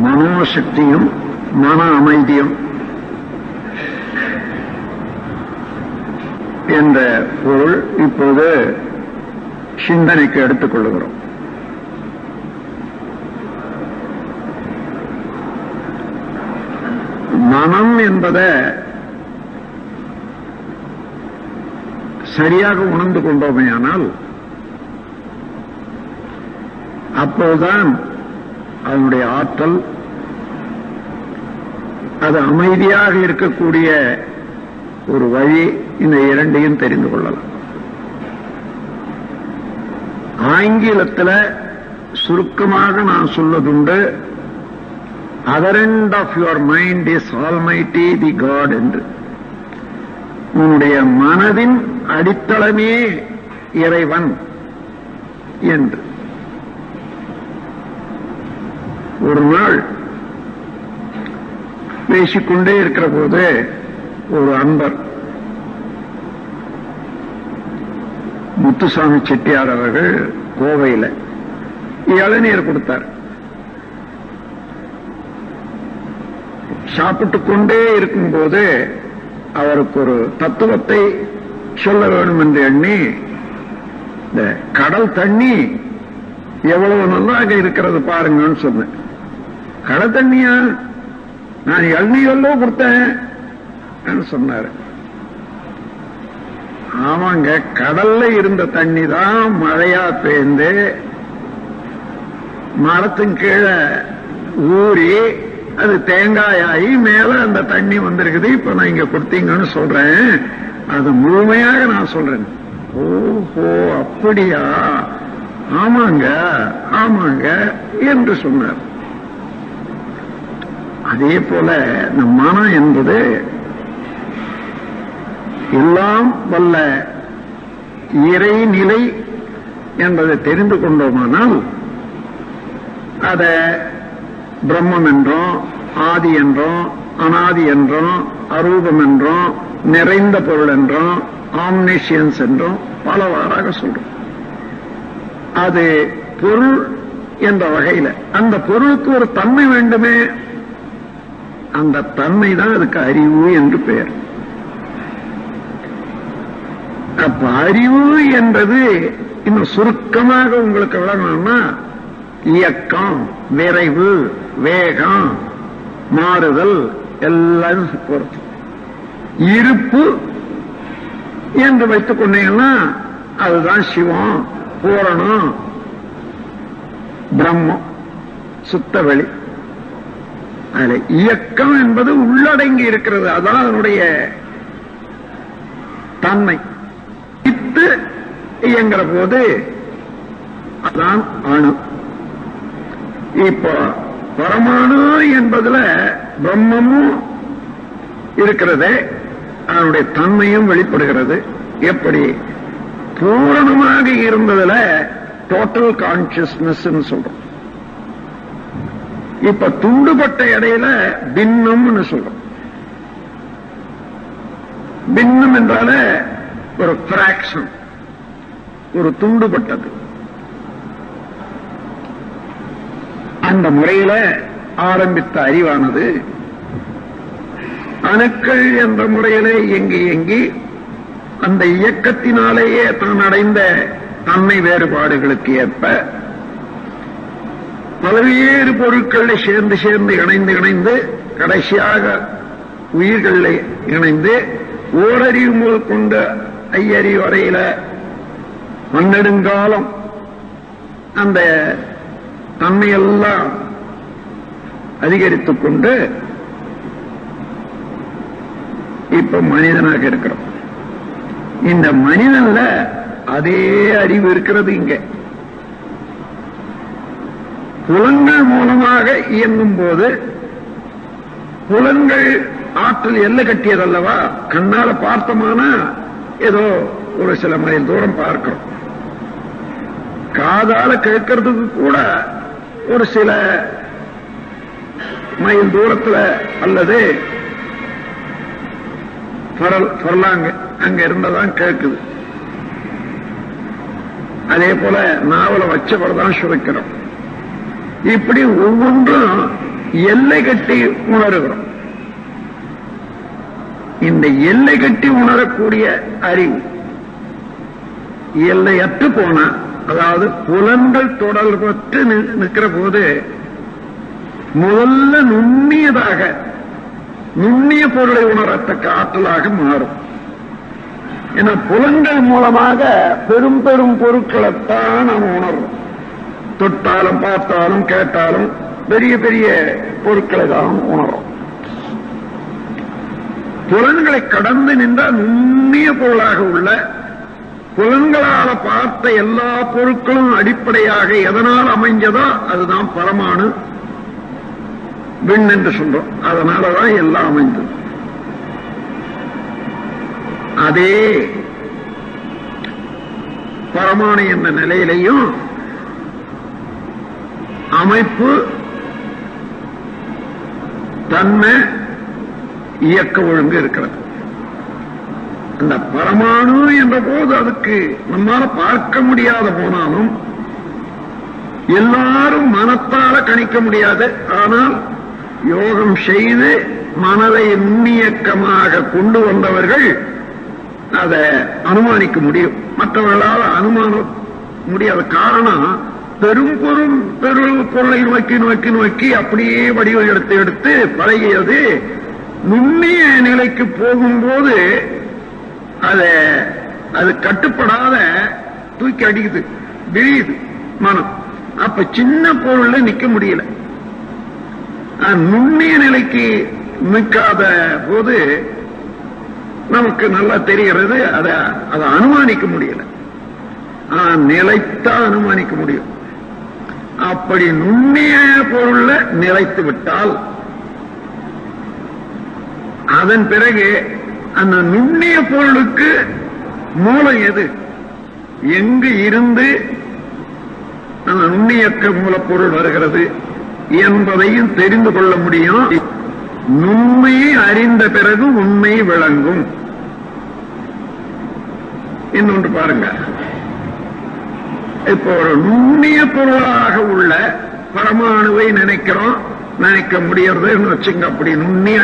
மனோசக்தியும் மன அமைதியும் என்ற பொருள் இப்போது சிந்தனைக்கு எடுத்துக் கொள்ளுகிறோம். மனம் என்பதை சரியாக உணர்ந்து கொண்டோமேயானால் அப்போதுதான் அதனுடைய ஆற்றல், அது அமைதியாக இருக்கக்கூடிய ஒரு வழி, இந்த இரண்டையும் தெரிந்து கொள்ளலாம். ஆங்கிலத்தில் சுருக்கமாக நான் சொல்வதுண்டு, other end of your mind is almighty the god என்று. உன்னுடைய மனதின் அடித்தளமே இறைவன் என்று. ஒரு நாள் பேசிக்கொண்டே இருக்கிற போது ஒரு அன்பர் முத்துசாமி செட்டியார் அவர்கள் கோவையில் இளநீர் கொடுத்தார். சாப்பிட்டுக் கொண்டே இருக்கும்போது அவருக்கு ஒரு தத்துவத்தை சொல்ல வேண்டும் என்று எண்ணி, இந்த கடல் தண்ணி எவ்வளவு நல்லாக இருக்கிறது பாருங்கன்னு சொன்னேன். கடல் தண்ணியா? நான் இளநீரல்லோ கொடுத்தேன் சொன்னாரு. ஆமாங்க, கடல்ல இருந்த தண்ணி தான் மழையா பெய்ந்து மரத்தின் கீழே ஊறி அது தேங்காயாகி மேல அந்த தண்ணி வந்திருக்குது. இப்ப நான் இங்க கொடுத்தீங்கன்னு சொல்றேன், அது முழுமையாக நான் சொல்றேன். ஓஹோ, அப்படியா? ஆமாங்க ஆமாங்க என்று சொன்னார். அதே போல நம் மனம் என்பது எல்லாம் வல்ல இறைநிலை என்பதை தெரிந்து கொண்டோமானால் அதை பிரம்மம் என்றும் ஆதி என்றும் அனாதி என்றும் அரூபம் என்றும் நிறைந்த பொருள் என்றும் ஆம்னிஷியன்ஸ் என்றும் பலவாறாக சொல்றோம். அது பொருள் என்ற வகையில் அந்த பொருளுக்கு ஒரு தன்மை வேண்டுமே, அந்த தன்மை தான் அதுக்கு அறிவு என்று பெயர். அப்ப அறிவு என்பது இன்னும் சுருக்கமாக உங்களுக்கு விளங்கணும்னா இயக்கம், விரைவு, வேகம், மாறுதல் எல்லாம் பொறுத்து. இருப்பு என்று வைத்துக் கொண்டீங்கன்னா அதுதான் சிவம், பூரணம், பிரம்மம், சுத்தவெளி. அதுல இயக்கம் என்பது உள்ளடங்கி இருக்கிறது, அதான் அதனுடைய தன்மை. இத்து இயங்குற போது அதான் அணு. இப்போ பரமாணு என்பதுல பிரம்மமும் இருக்கிறது, அதனுடைய தன்மையும் வெளிப்படுகிறது. எப்படி? பூரணமாக இருந்ததுல டோட்டல் கான்சியஸ்னஸ் சொல்றோம். இப்ப துண்டுபட்ட இடையில பின்னம்னு சொல்றோம். பின்னம் என்றால ஒரு பிராக்ஷன், ஒரு துண்டுபட்டது. அந்த முறையில ஆரம்பித்த அறிவானது அணுக்கள் என்ற முறையிலே இயங்கி அந்த இயக்கத்தினாலேயே தான் அடைந்த தன்மை வேறுபாடுகளுக்கு ஏற்ப பல்வேறு பொருட்களை சேர்ந்து இணைந்து கடைசியாக உயிர்களை இணைந்து ஓரறிவு முதல் கொண்ட ஐயறிவு வரையில பன்னெடுங்காலம் அந்த தன்மையெல்லாம் அதிகரித்துக் கொண்டு இப்ப மனிதனாக இருக்கிறோம். இந்த மனிதன்ல அதே அறிவு இருக்கிறது. இங்க புலன்கள் மூலமாக இயங்கும் போது புலன்கள் ஆற்றல் எல்லை கட்டியதல்லவா? கண்ணால பார்த்தோமானா ஏதோ ஒரு சில மைல் தூரம் பார்க்கிறோம். காதால கேட்கறதுக்கு கூட ஒரு சில மைல் தூரத்துல அல்லது பரலாங்க அங்க இருந்ததான் கேட்குது. அதே போல நாவல வச்சவர்தான் சுவைக்கிறோம். இப்படி ஒவ்வொன்றும் எல்லை கட்டி உணர்கிறோம். இந்த எல்லை கட்டி உணரக்கூடிய அறிவு எல்லையற்று போன, அதாவது புலன்கள் தொடர்பற்று நிற்கிற போது முதல்ல நுண்ணியதாக நுண்ணிய பொருளை உணரத்தக்க ஆற்றலாக மாறும். ஏன்னா புலன்கள் மூலமாக பெரும் பெரும் பொருட்களைத்தான் நாம் உணர்றோம். தொட்டாலும் பார்த்தாலும் கேட்டாலும் பெரிய பெரிய பொருட்களை தான் உணர்றோம். புலன்களை கடந்து நின்ற நுண்ணிய பொருளாக உள்ள, புலன்களால பார்த்த எல்லா பொருட்களும் அடிப்படையாக எதனால் அமைஞ்சதோ அதுதான் பரமாணு விண் என்று சொல்றோம். அதனாலதான் எல்லாம் அமைந்தது. அதே பரமாணு என்ற நிலையிலையும் அமைப்பு, தன்மை, இயக்க ஒழுங்கு இருக்கிறது. அந்த பரமாணு என்ற போது அதுக்கு நம்மால பார்க்க முடியாத போனாலும் எல்லாரும் மனத்தால கணிக்க முடியாது. ஆனால் யோகம் செய்து மனதை நுண்ணியக்கமாக கொண்டு வந்தவர்கள் அதை அனுமானிக்க முடியும். மற்றவர்களால் அனுமானம் முடியாத காரணம், பெரும் பொருளை நோக்கி நோக்கி நோக்கி அப்படியே வடிவம் எடுத்து எடுத்து பழகியது. நுண்ணிய நிலைக்கு போகும்போது அது கட்டுப்படாத தூக்கி அடிக்குது, விரியுது மனம். அப்ப சின்ன பொருள்ல நிக்க முடியல. நுண்ணிய நிலைக்கு நிற்காத போது நமக்கு நல்லா தெரிகிறது, அதை அனுமானிக்க முடியல. நிலைத்தான் அனுமானிக்க முடியும். அப்படி நுண்ணிய பொருள்ல நிலைத்து விட்டால் அதன் பிறகு அந்த நுண்ணிய பொருளுக்கு மூலம் எது, எங்கு இருந்து அந்த நுண்ணியக்க மூலப்பொருள் வருகிறது என்பதையும் தெரிந்து கொள்ள முடியும். நுண்மையை அறிந்த பிறகு உண்மை விளங்கும். இன்னொன்று பாருங்க, இப்போ ஒரு நுண்ணிய பொருளாக உள்ள பரமாணுவை நினைக்க முடியறதுன்னு வச்சுங்க. அப்படி நுண்ணிய,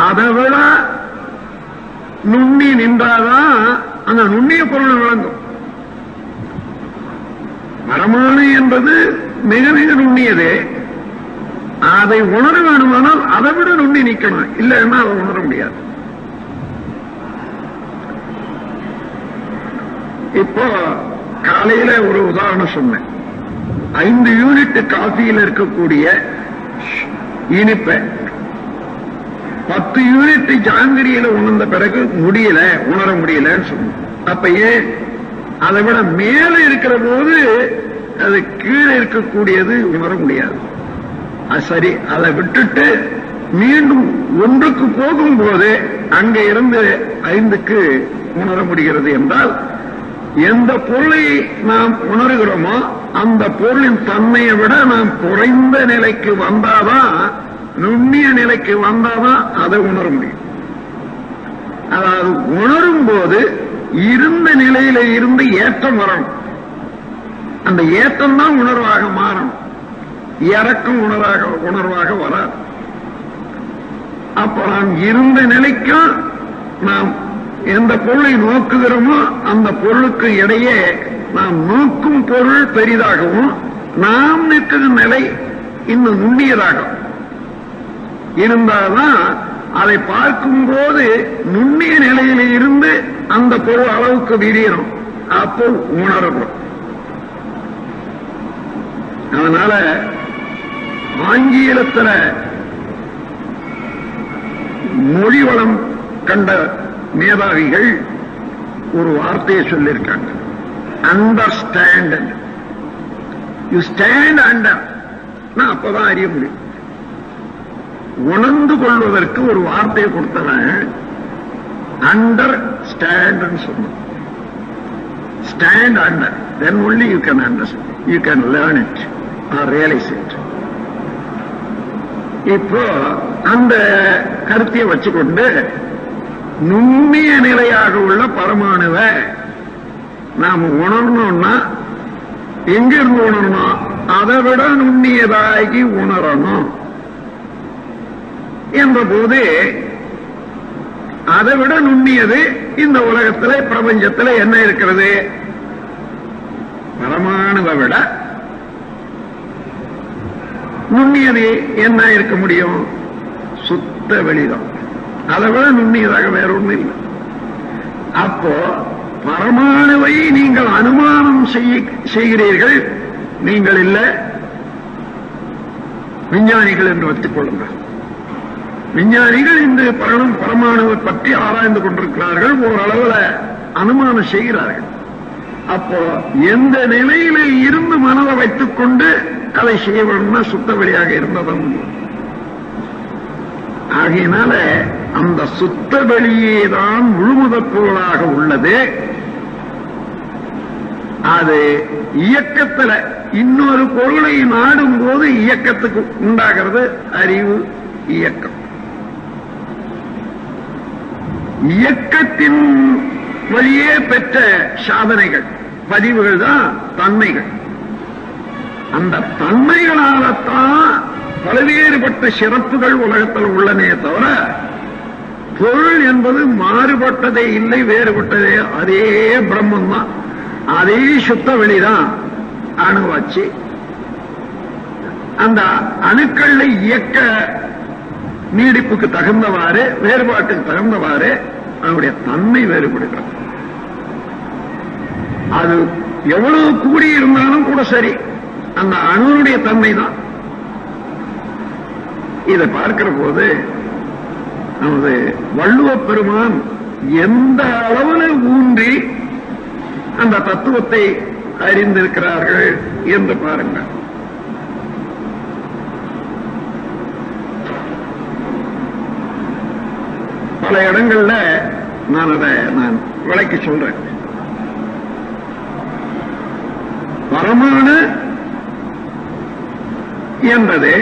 அதை விட நுண்ணி நின்றாதான் அந்த நுண்ணிய பொருள் விளங்கும். பரமாணு என்பது மிக மிக நுண்ணியது. அதை உணர வேணுமானால் அதை விட நுண்ணி நிற்கணும், இல்லைன்னா அதை உணர முடியாது. இப்போ காலையில ஒரு உதாரணம் சொன்னேன். 5 யூனிட் காஃபியில் இருக்கக்கூடிய இனிப்பை 10 யூனிட் ஜாங்கிரியில உணர்ந்த பிறகு உணர முடியலன்னு சொன்னோம். அப்ப ஏன்? அதை விட மேல இருக்கிற போது அது கீழே இருக்கக்கூடியது உணர முடியாது. அது சரி, அதை விட்டுட்டு மீண்டும் 1க்கு போகும்போது அங்க இருந்து 5க்கு உணர முடிகிறது என்றால், எந்த பொருளை நாம் உணர்கிறோமோ அந்த பொருளின் தன்மையை விட நாம் குறைந்த நிலைக்கு வந்தாதான், நுண்ணிய நிலைக்கு வந்தாதான் அதை உணர முடியும். அதாவது உணரும் போது இருந்த நிலையில இருந்து ஏற்றம் வரணும். அந்த ஏற்றம் தான் உணர்வாக மாறணும். இறக்கம் உணர்வாக வராது. அப்ப நாம் இருந்த நிலைக்கும் நாம் எந்த பொருளை நோக்குகிறோமோ அந்த பொருளுக்கு இடையே நாம் நோக்கும் பொருள் பெரிதாகவும் நாம் நிற்கிற நிலை இன்னும் நுண்ணியதாகும் இருந்தால்தான் அதை பார்க்கும்போது நுண்ணிய நிலையில இருந்து அந்த பொருள் அளவுக்கு விரியணும். அப்போ உணரப்படும். அதனால ஆங்கிலத்தில் மொழி வளம் கண்ட மேதாவிகள் ஒரு வார்த்தையை சொல்லியிருக்காங்க, அண்டர்ஸ்டாண்ட். யூ ஸ்டாண்ட் அண்டர், அப்பதான் அறிய முடியும். உணர்ந்து கொள்வதற்கு ஒரு வார்த்தையை கொடுத்தவன் அண்டர் ஸ்டாண்ட் சொன்ன. Stand under, then only you can understand, you can learn it or realise it. இப்போ அந்த கருத்தையை வச்சுக்கொண்டு நுண்ணிய நிலையாக உள்ள பரமாணுவை நாம் உணரணும்னா எங்கிருந்து உணரணும்? அதை விட நுண்ணியதாகி உணரணும் என்ற போது அதை விட நுண்ணியது இந்த உலகத்தில் பிரபஞ்சத்தில் என்ன இருக்கிறது? பரமாணுவை விட நுண்ணியது என்ன இருக்க முடியும்? சுத்த வெளிதான். அதை விட நுண்ணியதாக வேற ஒண்ணும் இல்லை. அப்போ பரமாணுவை நீங்கள் அனுமானம் செய்கிறீர்கள். நீங்கள் இல்ல, விஞ்ஞானிகள் என்று வைத்துக் கொள்ளுங்கள். விஞ்ஞானிகள் இந்த பரமாணுவை பற்றி ஆராய்ந்து கொண்டிருக்கிறார்கள், ஓரளவுல அனுமானம் செய்கிறார்கள். அப்போ எந்த நிலையில இருந்து மனதை வைத்துக் கொண்டு அதை செய்ய வேண்டும்னா சுத்த வெளியாக இருந்ததான் முடியும். ஆகையினால அந்த சுத்த வெளியேதான் முழுமுதற் பொருளாக உள்ளது. அது இயக்கத்தில் இன்னொரு பொருளை நாடும் போது இயக்கத்துக்கு உண்டாகிறது அறிவு இயக்கம். இயக்கத்தின் வழியே பெற்ற சாதனைகள் பதிவுகள் தான் தன்மைகள். அந்த தன்மைகளால்தான் பல்வேறுபட்ட சிறப்புகள் உலகத்தில் உள்ளனே தவிர பொருள் என்பது மாறுபட்டதே இல்லை, வேறுபட்டதே. அதே பிரம்மம் தான், அதே சுத்த வெளிதான். அணுவாச்சு அந்த அணுக்கள் இயக்க நீடிப்புக்கு தகுந்தவாறு, வேறுபாட்டுக்கு தகுந்தவாறு அதனுடைய தன்மை வேறுபடுகிறது. அது எவ்வளவு கூடி இருந்தாலும் கூட சரி, அந்த அணுனுடைய தன்மை தான். இதை பார்க்கிற போது நமது வள்ளுவ பெருமான் எந்த அளவில் ஊன்றி அந்த தத்துவத்தை அறிந்திருக்கிறார்கள் என்று பாருங்கள். பல இடங்கள்ல நான் அதை விளக்கி சொல்றேன். பரமாணு என்பது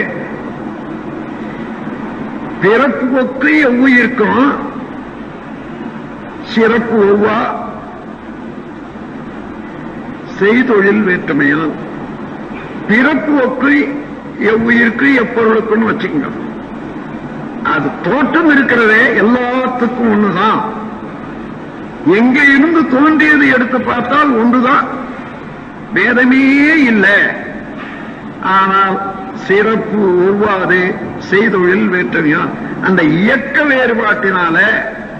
பிறப்பு ஒக்கு எவ்வுயிருக்கும் சிறப்பு ஒவ்வா செய்தொழில் வேற்றுமையால். பிறப்பு ஒக்கு எவ்வுயிருக்கு எப்பொருளுக்குன்னு வச்சுக்கோங்க. அது தோற்றம் இருக்கிறதே எல்லாத்துக்கும் ஒண்ணுதான். எங்க இருந்து தோன்றியது எடுத்து பார்த்தால் ஒன்றுதான், வேதமே இல்லை. ஆனால் சிறப்பு ஒவ்வாது செய்தொழில் வேற்றுமையா. அந்த இயக்க வேறுபாட்டினால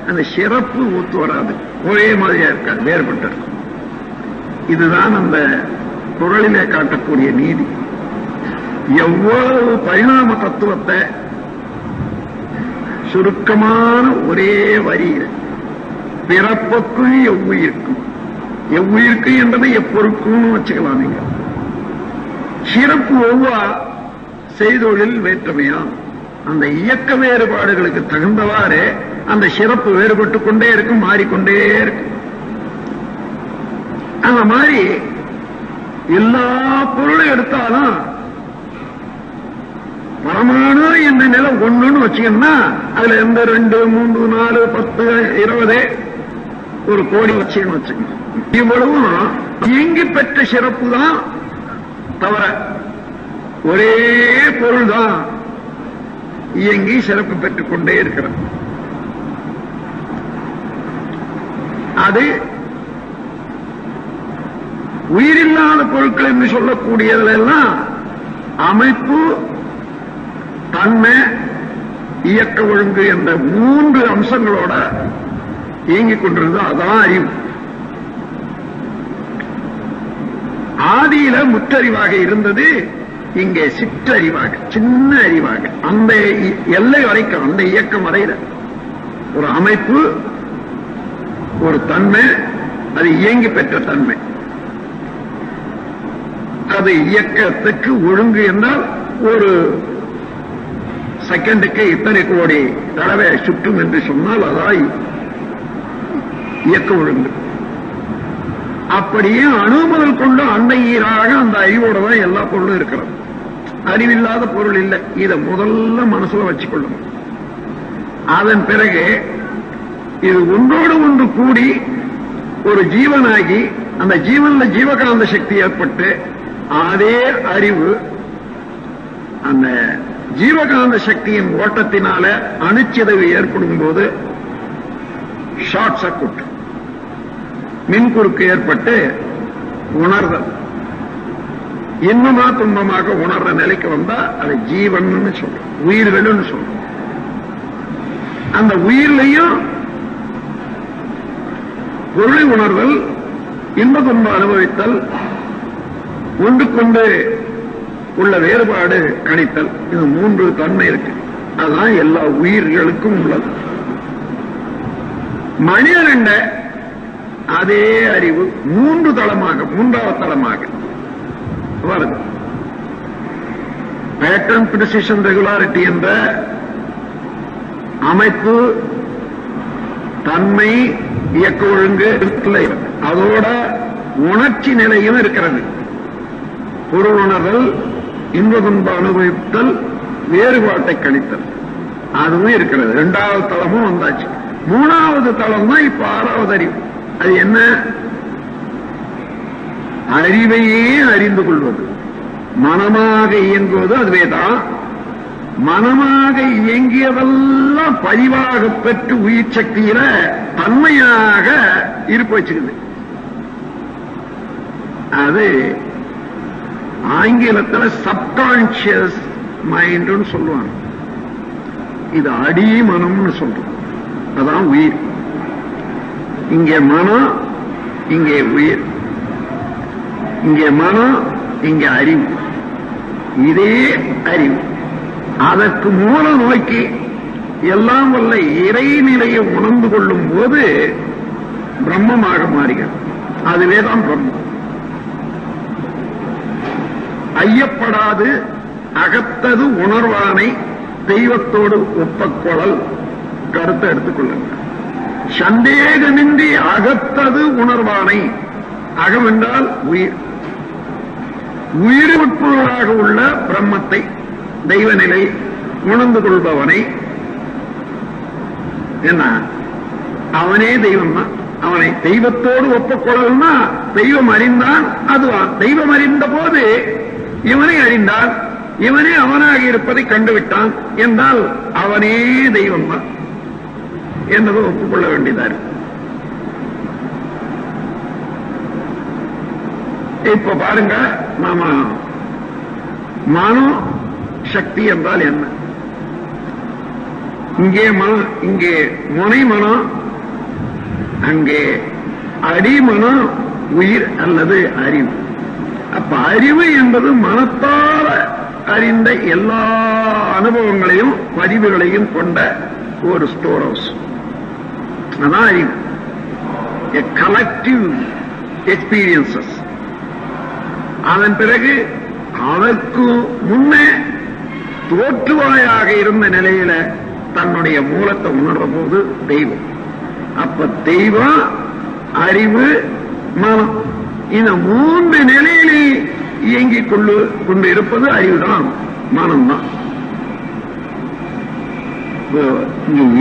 அந்த சிறப்பு ஒத்து வராது, ஒரே மாதிரியா இருக்காது, வேறுபட்டு. இதுதான் அந்த குறளிலே காட்டக்கூடிய நீதி. எவ்வளவு பரிணாம தத்துவத்தை சுருக்கமான ஒரே வரியில் பிறப்புக்கும் எவ்வுயிருக்கும், எவ்வுயிருக்கு என்பதை எப்பொருக்கும் வச்சுக்கலாம். நீங்க சிறப்பு ஒவ்வா செய்தொழில் வேற்றுமையா. அந்த இயக்க வேறுபாடுகளுக்கு தகுந்தவாறு அந்த சிறப்பு வேறுபட்டுக் கொண்டே இருக்கும், மாறிக்கொண்டே இருக்கும். அந்த மாதிரி எல்லா பொருளும் எடுத்தாலும் பரமாணு என்ற நிலை ஒண்ணுன்னு வச்சுக்கணும்னா அதுல எந்த 2, 3, 4, 10, 20 ஒரு கோடி வச்சுக்கணும் வச்சுக்கணும். இவ்வளவும் இயங்கி பெற்ற சிறப்பு தான் தவிர ஒரே பொருள் தான் இயங்கி சிறப்பு பெற்றுக் கொண்டே இருக்கிறது. அது உயிரில்லாத பொருட்கள் என்று சொல்லக்கூடியதெல்லாம் அமைப்பு, தன்மை, இயக்க ஒழுங்கு என்ற 3 அம்சங்களோட இயங்கிக் கொண்டிருந்தது. அதான் அறிவு. ஆதியில முற்றறிவாக இருந்தது, இங்கே சிற்றறிவாக, சின்ன அறிவாக, அந்த எல்லை வரைக்கும், அந்த இயக்கம் வரையில ஒரு அமைப்பு, ஒரு தன்மை, அது இயங்கி பெற்ற தன்மை. அது இயக்கத்துக்கு ஒழுங்கு என்றால் ஒரு செகண்டுக்கு இத்தனை கோடி தடவை சுற்றும் என்று சொன்னால் அதாய் இயக்க ஒழுங்கு. அப்படியே அணு முதல் கொண்டு அந்த ஈராக அந்த அறிவோட தான் எல்லா பொருளும் இருக்கிறது. அறிவில்லாத பொருள் இல்லை. இதை முதல்ல மனசுல வச்சுக்கொள்ளணும். அதன் பிறகு இது ஒன்றோடு ஒன்று கூடி ஒரு ஜீவனாகி அந்த ஜீவன்ல ஜீவகாந்த சக்தி ஏற்பட்டு அதே அறிவு அந்த ஜீவகாந்த சக்தியின் ஓட்டத்தினால அணுச்சிதைவு ஏற்படும் போது ஷார்ட் சர்க்யூட் மின்குறுக்கு ஏற்பட்டு உணர்தல் இன்பமா துன்பமாக உணர்ற நிலைக்கு வந்தா அது ஜீவன் சொல்றோம், உயிர்கள் சொல்றோம். அந்த உயிர்லையும் பொருளை உணர்தல், இன்ப துன்பம் அனுபவித்தல், ஒன்றுக்கொண்டு உள்ள வேறுபாடு கணித்தல், இது 3 தன்மை இருக்கு. அதுதான் எல்லா உயிர்களுக்கும் உள்ளது. மனிதனண்ட அதே அறிவு 3 தளமாக, 3வது தளமாக வருது. பேட்டர்ன், பிரிசிஷன், ரெகுலாரிட்டி என்ற அமைப்பு, தன்மை, இயக்க ஒழுங்கு அதோட உணர்ச்சி நிலையும் இருக்கிறது. பொருள் உணர்தல், இன்ப துன்ப அனுபவித்தல், வேறுபாட்டை கணித்தல், அதுவும் இருக்கிறது. 2வது தளமும் வந்தாச்சு. 3வது தளம் தான் இப்ப 6வது அறிவு. அது என்ன? அறிவையே அறிந்து கொள்வது, மனமாக இயங்குவது. அதுவேதான் மனமாக இயங்கியதெல்லாம் பதிவாக பெற்று உயிர் சக்தியில தன்மையாக இருப்பு வச்சுக்குது. அது ஆங்கிலத்தில் சப்கான்சியஸ் மைண்ட் சொல்லுவாங்க. இது அடி மனம்னு சொல்றோம். அதான் உயிர். இங்கே மனம், இங்கே உயிர். இங்கே மனம், இங்கே அறிவு. இதே அறிவு அதற்கு மூல நோக்கி எல்லாம் வல்ல இறைநிலையை உணர்ந்து கொள்ளும் போது பிரம்மமாக மாறுகிறது. அதுவேதான் பிரம்மம். ஐயப்படாது அகத்தது உணர்வானை தெய்வத்தோடு ஒப்பக்கொள்ளல் கருத்தை எடுத்துக் கொள்ளுங்கள். சந்தேகமின்றி அகத்தது உணர்வானை, அகம் என்றால் உயிர், உயிர் உட்பொருளாக உள்ள பிரம்மத்தை, தெய்வநிலை உணர்ந்து கொள்பவனை, என்ன அவனே தெய்வம் தான். அவனை தெய்வத்தோடு ஒப்புக்கொள்ளல்னா தெய்வம் அறிந்தான், அதுவான். தெய்வம் அறிந்த போது இவனை அறிந்தான், இவனே அவனாக இருப்பதை கண்டுவிட்டான் என்றால் அவனே தெய்வம் தான் என்பதை ஒப்புக்கொள்ள வேண்டியதாரு. இப்ப பாருங்க, நாம மனோ சக்தி என்றால் என்ன? இங்கே இங்கே முனை மனம், அங்கே அடிமனம் உயிர் அல்லது அறிவு. அப்ப அறிவு என்பது மனத்தால் அறிந்த எல்லா அனுபவங்களையும் பதிவுகளையும் கொண்ட ஒரு ஸ்டோர் ஹவுஸ். அதான் அறிவு. Collective experiences. அதன் பிறகு அதற்கு முன்னே தோற்றுவாயாக இருந்த நிலையில தன்னுடைய மூலத்தை உணர்ற போது தெய்வம். அப்ப தெய்வம், அறிவு, மனம், இந்த 3 நிலையிலே இயங்கிக் கொண்டு இருப்பது அறிவுதான், மனம்தான்.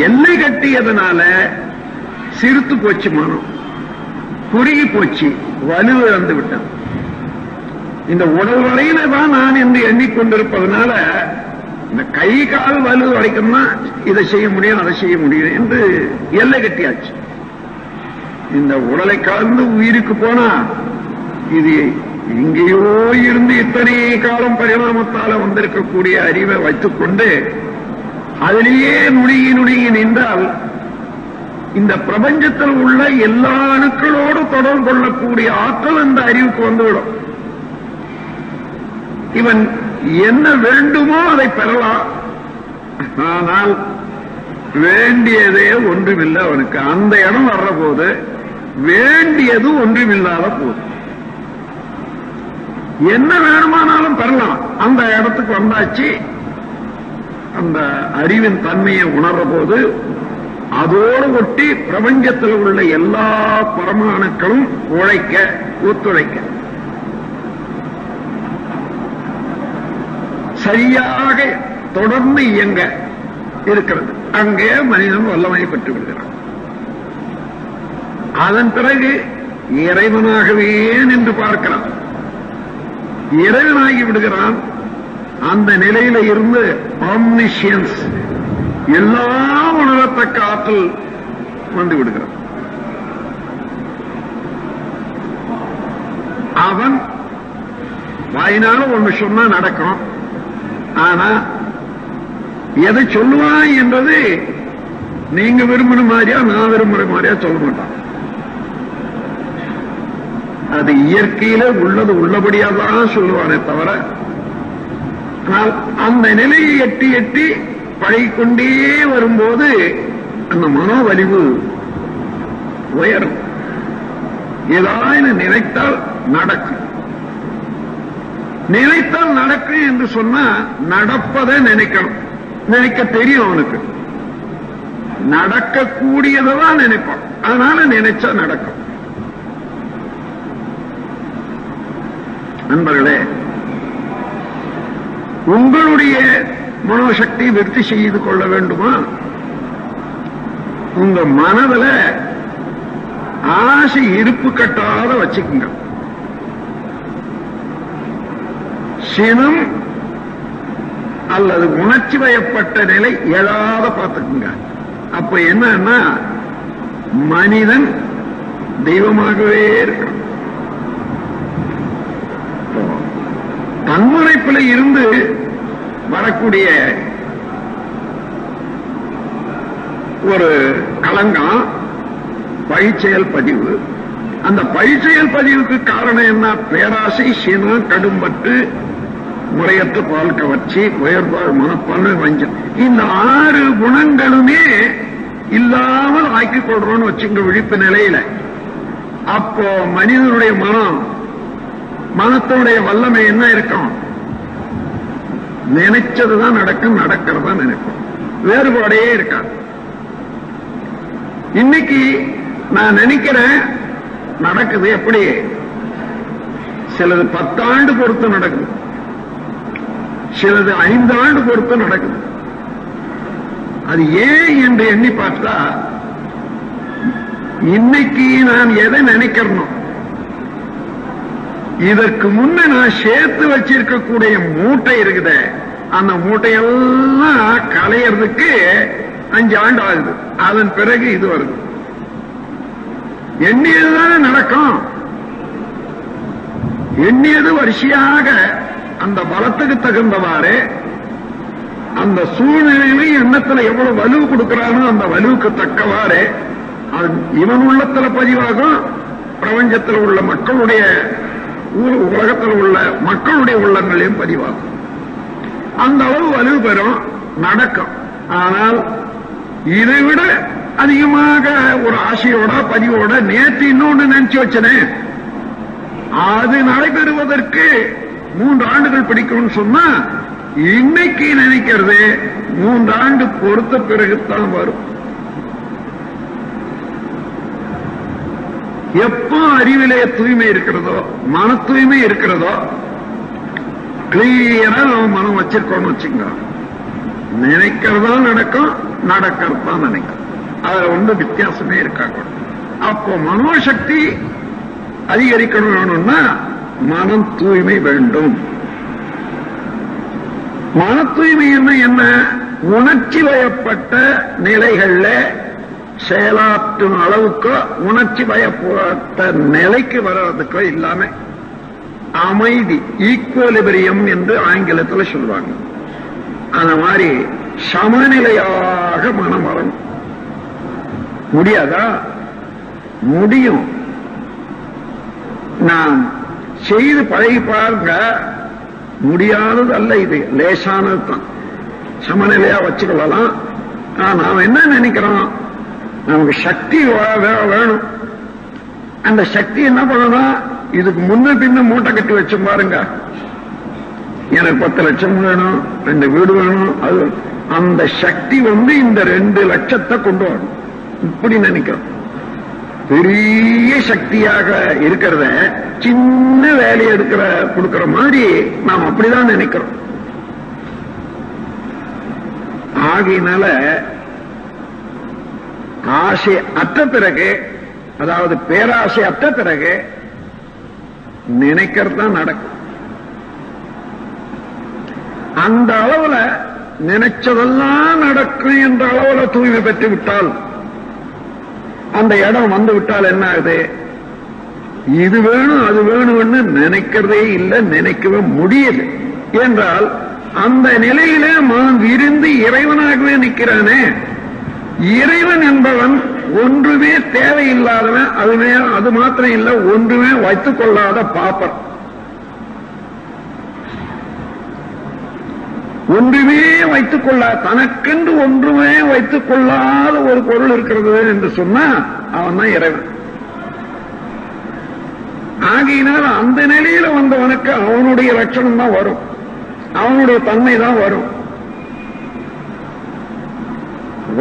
எல்லை கட்டியதனால சிறுத்து போச்சு மனம், குறுகி போச்சு, வலுவிழந்து விட்டது. இந்த உடல் வரையில தான் நான் என்று எண்ணிக்கொண்டிருப்பதனால இந்த கை கால் வலு வரைக்கும்னா இதை செய்ய முடியும், அதை செய்ய முடியும் என்று எல்லை கட்டியாச்சு. இந்த உடலை கலந்து உயிருக்கு போனா இது இங்கேயோ இருந்து இத்தனை காலம் பரிணாமத்தால வந்திருக்கக்கூடிய அறிவை வைத்துக் கொண்டு அதிலேயே நுணுகி நின்றால் இந்த பிரபஞ்சத்தில் உள்ள எல்லா அணுக்களோடு தொடர்பு கொள்ளக்கூடிய ஆற்றல் இந்த அறிவுக்கு வந்துவிடும். இவன் என்ன வேண்டுமோ அதை பெறலாம். ஆனால் வேண்டியதே ஒன்றுமில்லை அவனுக்கு. அந்த இடம் வர்ற போது வேண்டியது ஒன்றுமில்லாத போது என்ன வேணுமானாலும் பெறலாம். அந்த இடத்துக்கு வந்தாச்சு. அந்த அறிவின் தன்மையை உணர்ற போது அதோடு ஒட்டி பிரபஞ்சத்தில் உள்ள எல்லா பரமாணுக்களும் உழைக்க, ஒத்துழைக்க, சரியாக தொடர்ந்து இயங்க இருக்கிறது. அங்கே மனிதன் வல்லமை பெற்று விடுகிறான். அதன் பிறகு இறைவனாகவே நின்று பார்க்கிறான். இறைவனாகி விடுகிறான். அந்த நிலையில இருந்து ஆம்னிஷியன்ஸ், எல்லாம் உணரத்தக்க ஆற்றல் வந்து விடுகிறான். அவன் வாயினால ஒண்ணு சொன்னா நடக்கும். ஆனா எதை சொல்லுவான் என்பது நீங்க விரும்பின மாதிரியா நான் விரும்புற மாதிரியா சொல்ல மாட்டான். அது இயற்கையில உள்ளது உள்ளபடியாதான் சொல்லுவானே தவிர, ஆனால் அந்த நிலையை எட்டி எட்டி பழகிக்கொண்டே வரும்போது அந்த மனோவலிவு உயரும். ஏதாவது நினைத்தால் நடக்கும், நினைத்தால் நடக்கும் என்று சொன்னா நடப்பதை நினைக்கணும். நினைக்க தெரியும் அவனுக்கு, நடக்கக்கூடியதான் நினைப்பான். அதனால நினைச்சா நடக்கும். நண்பர்களே, உங்களுடைய மனோசக்தி விருத்தி செய்து கொள்ள வேண்டுமா? உங்க மனதில் ஆசை இருப்பு கட்டாத வச்சுக்குங்க. சினம் அல்லது உணர்ச்சி வயப்பட்ட நிலை எழாத பார்த்துக்குங்க. அப்ப என்னன்னா மனிதன் தெய்வமாகவே இருக்கான். தன்முனைப்பில் இருந்து வரக்கூடிய ஒரு களங்கம் பழிச்செயல் பதிவு. அந்த பழிச்செயல் பதிவுக்கு காரணம் என்ன? பேராசை, சினம், கடும்பட்டு, முறையற்ற பால் கவர்ச்சி, உயர்வாழ் மனப்பான்மை, வஞ்சம். இந்த 6 குணங்களுமே இல்லாமல் ஆக்கிக் கொள்றோம்னு வச்சுங்க விழிப்பு நிலையில. அப்போ மனிதனுடைய மனத்தினுடைய வல்லமை என்ன இருக்கும்? நினைச்சதுதான் நடக்கும், நடக்கிறதா நினைப்போம். வேறுபாடே இருக்காது. இன்னைக்கு நான் நினைக்கிறேன் நடக்குது. எப்படி? சிலது 10 ஆண்டு பொறுத்து நடக்குது, சிலது 5 ஆண்டு பொறுத்து நடக்குது. அது ஏன் என்று எண்ணி பார்த்தா, இன்னைக்கு நான் எதை நினைக்கிறனோ இதற்கு முன்ன நான் சேர்த்து வச்சிருக்கக்கூடிய மூட்டை இருக்குது, அந்த மூட்டையெல்லாம் களையறதுக்கு 5 ஆண்டு ஆகுது. அதன் பிறகு இது வருது. எண்ணியதுதானே நடக்கும். எண்ணியது வரிசையாக அந்த பலத்துக்கு தகுந்தவாறு அந்த சூழ்நிலையிலும் எண்ணத்துல எவ்வளவு வலு கொடுக்கிறானோ அந்த வலுவுக்கு தக்கவாறு இவன் உள்ளத்துல பதிவாகும், பிரபஞ்சத்தில் உள்ள மக்களுடைய உலகத்தில் உள்ள மக்களுடைய உள்ளங்களையும் பதிவாகும். அந்த அளவு வலு பெறும், நடக்கும். ஆனால் இதைவிட அதிகமாக ஒரு ஆசையோட பதிவோட நேற்று இன்னொன்று நினைச்சு வச்சனே, அது நடைபெறுவதற்கு 3 ஆண்டுகள் பிடிக்கும்னு சொன்னா, இன்னைக்கு நினைக்கிறது 3 ஆண்டு பொறுத்த பிறகுதான் வரும். எப்போ அறிவிலே தூய்மை இருக்கிறதோ, மன தூய்மை இருக்கிறதோ, கிளியரா நம்ம மனம் வச்சிருக்கோம்னு வச்சுக்கோங்க, நினைக்கிறதா நடக்கும், நடக்கிறதா நினைக்கும். அதுல ஒன்றும் வித்தியாசமே இருக்காங்க. அப்போ மனோசக்தி அதிகரிக்கணும் வேணும்னா மனம் தூய்மை வேண்டும். மன தூய்மை என்ன? உணர்ச்சி வயப்பட்ட நிலைகள்ல செயலாற்றும் அளவுக்கோ உணர்ச்சி வயப்பட்ட நிலைக்கு வர்றதுக்கோ இல்லாம அமைதி, ஈக்குவலிபிரியம் என்று ஆங்கிலத்தில் சொல்லுவாங்க. அந்த மாதிரி சமநிலையாக மனம் வரணும். முடியாதா? முடியும். நான் செய்து பழகி பாருங்க. முடியாதது அல்ல, இது லேசானது தான். சமநிலையா வச்சுக்கலாம். நாம் என்ன நினைக்கிறோம்? நமக்கு சக்தி வேணும். அந்த சக்தி என்ன பண்ணணும்? இதுக்கு முன்ன பின்ன மூட்டை கட்டி வச்சு பாருங்க. எனக்கு 10 லட்சம் வேணும், 2 வீடு வேணும். அது அந்த சக்தி இந்த 2 லட்சத்தை கொண்டு வரணும். இப்படி நினைக்கிறோம். பெரிய சக்தியாக இருக்கிறத சின்ன வேலையை கொடுக்கிற மாதிரி நாம் அப்படிதான் நினைக்கிறோம். ஆகையினால ஆசை அற்ற பிறகு, அதாவது பேராசை அற்ற பிறகு நினைக்கிறது தான் நடக்கும். அந்த அளவுல நினைச்சதெல்லாம் நடக்கும் என்ற அளவுல தூய்மை பெற்று விட்டால், அந்த இடம் வந்து விட்டால் என்ன ஆகுது? இது வேணும் அது வேணும்னு நினைக்கிறதே இல்லை, நினைக்கவே முடியல. என்றால் அந்த நிலையில மனம் விரிந்து இறைவனாகவே நிற்கிறானே. இறைவன் என்பவன் ஒன்றுமே தேவையில்லாதவன், அது மாத்திரம் இல்ல, ஒன்றுமே வைத்துக் கொள்ளாத பாப்பர். ஒன்றுமே வைத்துக் கொள்ள, தனக்கென்று ஒன்றுமே வைத்துக் கொள்ளாத ஒரு பொருள் இருக்கிறது என்று சொன்னா அவன் தான் இறைவன். ஆகையினால் அந்த நிலையில வந்தவனுக்கு அவனுடைய லட்சணம் தான் வரும், அவனுடைய தன்மை தான் வரும்.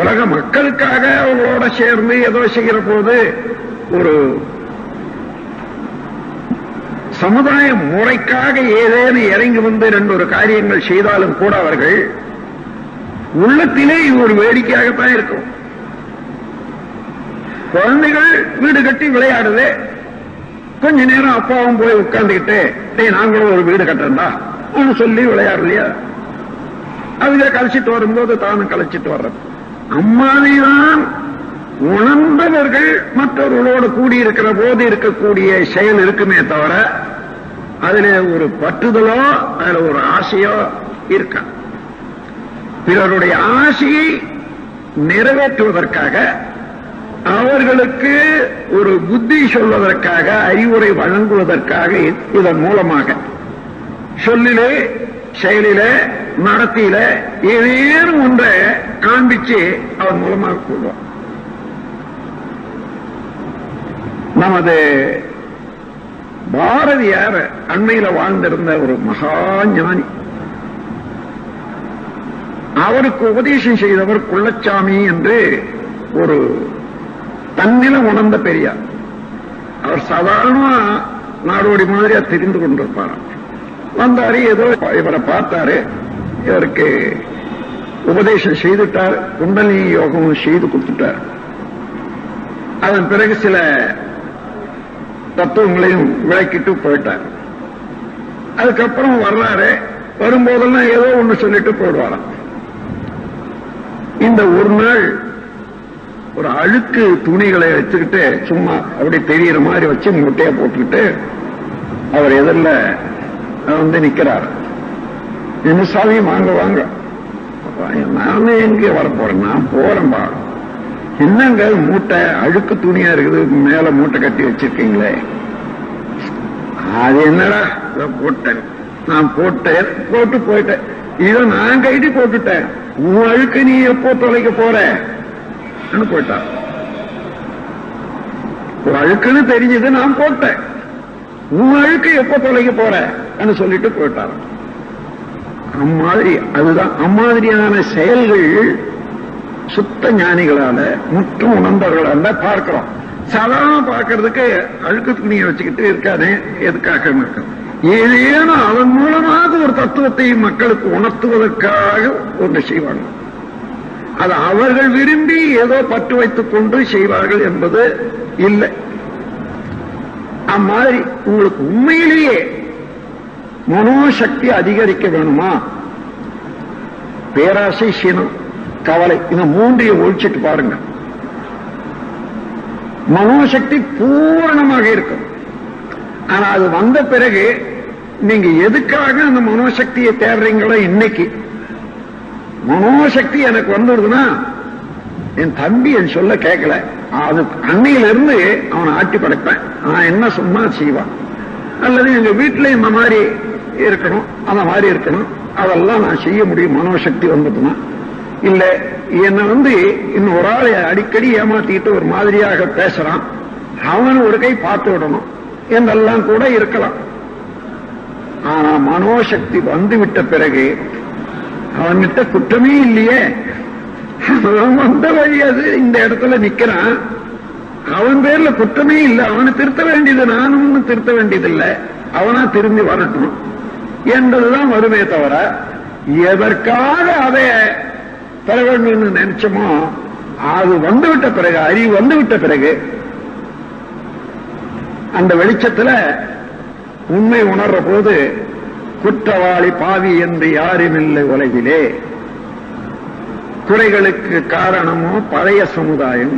உலக மக்களுக்காக அவங்களோட சேர்ந்து ஏதோ செய்கிற போது ஒரு சமுதாய முறைக்காக ஏதேனும் இறங்கி வந்து ரெண்டு ஒரு காரியங்கள் செய்தாலும் கூட அவர்கள் உள்ளத்திலே இது ஒரு வேடிக்கையாகத்தான் இருக்கும். குழந்தைகள் வீடு கட்டி விளையாடுது, கொஞ்ச நேரம் அப்பாவும் போய் உட்கார்ந்துக்கிட்டு நாங்களும் ஒரு வீடு கட்டுறா சொல்லி விளையாடலையா, அதுல கழிச்சிட்டு வரும்போது தானும் கழிச்சிட்டு வர்றது. அம்மாதிரிதான் உணர்ந்தவர்கள் மற்றவர்களோடு கூடியிருக்கிற போது இருக்கக்கூடிய செயல் இருக்குமே தவிர அதுல ஒரு பற்றுதலோ அதுல ஒரு ஆசையோ இருக்க. பிறருடைய ஆசையை நிறைவேற்றுவதற்காக, அவர்களுக்கு ஒரு புத்தி சொல்வதற்காக, அறிவுரை வழங்குவதற்காக இதன் மூலமாக சொல்லிலே செயலிலே நடத்தியில ஏதேனும் ஒன்றை காண்பிச்சு அவன் மூலமாக கூடுவான். நமது பாரதியார் அண்மையில வாழ்ந்திருந்த ஒரு மகா ஞானி, அவருக்கு உபதேசம் செய்தவர் குள்ளச்சாமி என்று ஒரு தன்னில உணர்ந்த பெரியார். அவர் சாதாரண நாடோடி மாதிரியா தெரிந்து கொண்டிருப்பார். வந்தாரு, ஏதோ இவரை பார்த்தாரு, இவருக்கு உபதேசம் செய்துட்டார், குண்டலினி யோகமும் செய்து கொடுத்துட்டார். அதன் பிறகு சில தத்துவங்களையும் விளக்கிட்டு போயிட்டார். அதுக்கப்புறம் வர்றாரு, வரும்போதெல்லாம் ஏதோ ஒண்ணு சொல்லிட்டு போயிடுவாராம். இந்த ஒரு நாள் ஒரு அழுக்கு துணிகளை வச்சுக்கிட்டு சும்மா அப்படி தெரிகிற மாதிரி வச்சு முட்டையை போட்டுக்கிட்டு அவர் எதிரில் வந்து நிக்கிறார். என்ன சாமி வாங்க வாங்க, நானே எங்க வரப்போறேன், நான் போறேன் பா. என்னங்க மூட்டை அழுக்கு துணியா இருக்குது, மேல மூட்டை கட்டி வச்சிருக்கீங்களே. அது என்னடா போட்டேன், நான் போட்டு போயிட்டேன், இதை நான் கைடி போட்டுட்டேன், உன் அழுக்கு நீ எப்போ தொலைக்க போற போயிட்டா. ஒரு அழுக்குன்னு தெரிஞ்சது, நான் போட்டேன், உன் அழுக்கு எப்போ தொலைக்க போற சொல்லிட்டு போயிட்டார். அம்மாதிரி அதுதான் அம்மாதிரியான செயல்கள் சுத்த ஞானிகளால முற்றும் உணர்ந்தவர்களால பார்க்கிறோம். சாதாரண பார்க்கறதுக்கு அழுக்கு துணியை வச்சுக்கிட்டு இருக்காதே, எதுக்காக ஏதேனும் அதன் மூலமாக ஒரு தத்துவத்தை மக்களுக்கு உணர்த்துவதற்காக ஒன்று செய்வாங்க. அது அவர்கள் விரும்பி ஏதோ பற்று வைத்துக் கொண்டு செய்வார்கள் என்பது இல்லை. அம்மாதிரி உங்களுக்கு உண்மையிலேயே மனோசக்தி அதிகரிக்க வேணுமா? பேராசை, சினம், கவலை, இந்த மூன்றையும் ஒழிச்சிட்டு பாருங்க. மனோசக்தி பூரணமாக இருக்கும். ஆனா அது வந்த பிறகு நீங்க எதுக்காக அந்த மனோசக்தியை தேடுறீங்களோ, இன்னைக்கு மனோசக்தி எனக்கு வந்துடுதுன்னா, என் தம்பி என் சொல்ல கேட்கல, அது அன்னையிலிருந்து அவனை ஆட்டி படைப்பேன், நான் என்ன சொன்னா செய்வான். அல்லது எங்க வீட்டுல இந்த மாதிரி இருக்கணும், அந்த மாதிரி இருக்கணும், அதெல்லாம் நான் செய்ய முடியும் மனோசக்தி வந்துட்டுனா. இல்ல என்ன இன்னும் ஒரு ஆளை அடிக்கடி ஏமாத்திட்டு ஒரு மாதிரியாக பேசுறான், அவன் ஒரு கை பார்த்து விடணும் என்றெல்லாம் கூட இருக்கலாம். ஆனா மனோசக்தி வந்துவிட்ட பிறகு அவன்கிட்ட குற்றமே இல்லையே, அவன் வந்த வழி அது, இந்த இடத்துல நிக்கிறான், அவன் பேர்ல குற்றமே இல்லை, அவனை திருத்த வேண்டியது நானும் திருத்த வேண்டியதில்லை, அவனா திரும்பி வரட்டும் என்பதுதான் வருமே தவிர, எதற்காக அதை பெற வேண்டும் நினைச்சோமோ அது வந்துவிட்ட பிறகு, அறிவு வந்துவிட்ட பிறகு அந்த வெளிச்சத்துல உண்மை உணர்ற போது குற்றவாளி பாவி என்று யாருமில்லை உலகிலே. குறைகளுக்கு காரணமோ பழைய சமுதாயம்.